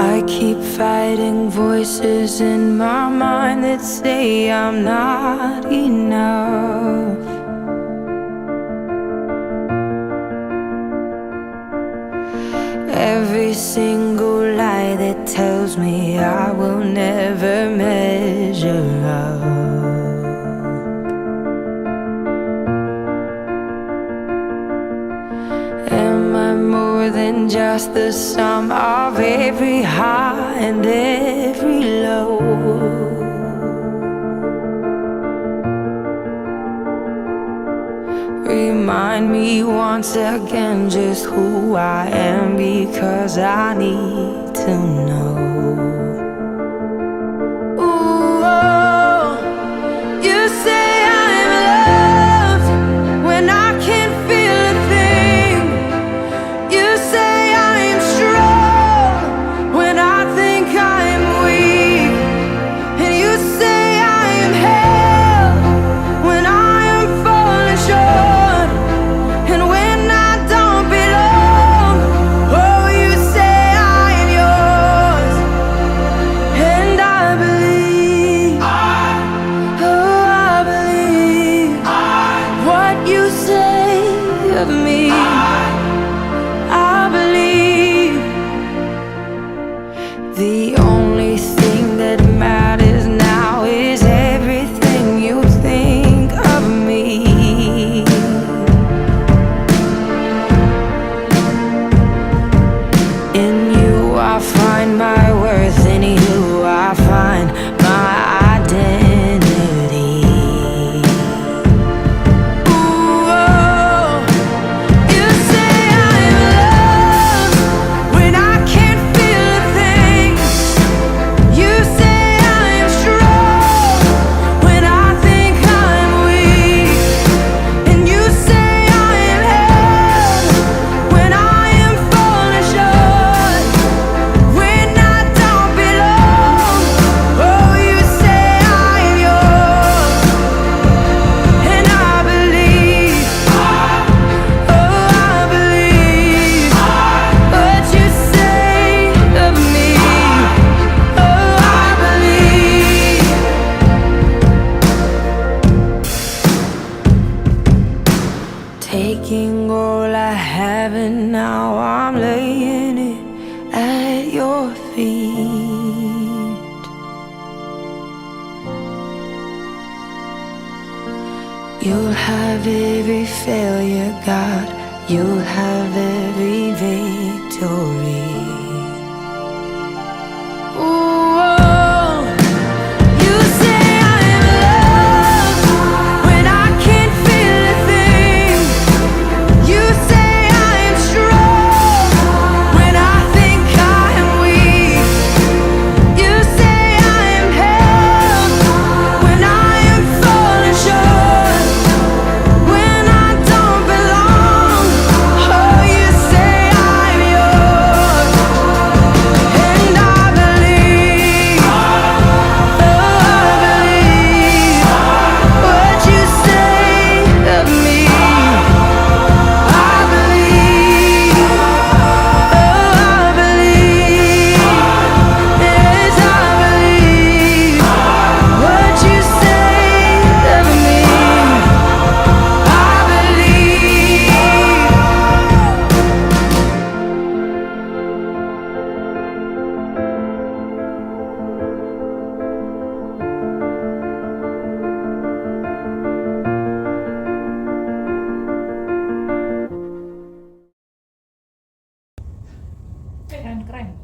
I keep fighting voices in my mind that say I'm not enough. Every single lie that tells me I will never measure up. Am I more than just the sum of every high and every low? Remind me once again just who I am, because I need to know. Ooh, oh, you say I'm loved when I can't feel a thing. You say I'm strong when I think I'm weak. And you say I am held when I am falling short. And when I don't belong, oh, you say I am yours. And I believe, oh, I believe what you say of me. I believe the only thing that matters now is everything you think of me. In you I find my worth, in you I find my identity. Ooh, oh, you say I'm loved when I can't feel a thing. You say I'm strong when I think I'm weak. And you say I am held when I am falling short. When I don't belong, oh, you say I am yours. And I believe, oh, I believe what you say of me. Oh, I believe. Taking all I have and now I'm laying it at your feet. You'll have every failure, God. You'll have every victory. Ooh, oh, you say I'm loved when I can't feel a thing. You say I'm strong when I think I'm weak. You say I'm held when I am falling short. When I don't belong, oh, you say I'm yours. And I believe, oh, I believe what you say of me. I believe, oh, I believe, yes, I believe what you say of me. I believe. Keren, keren.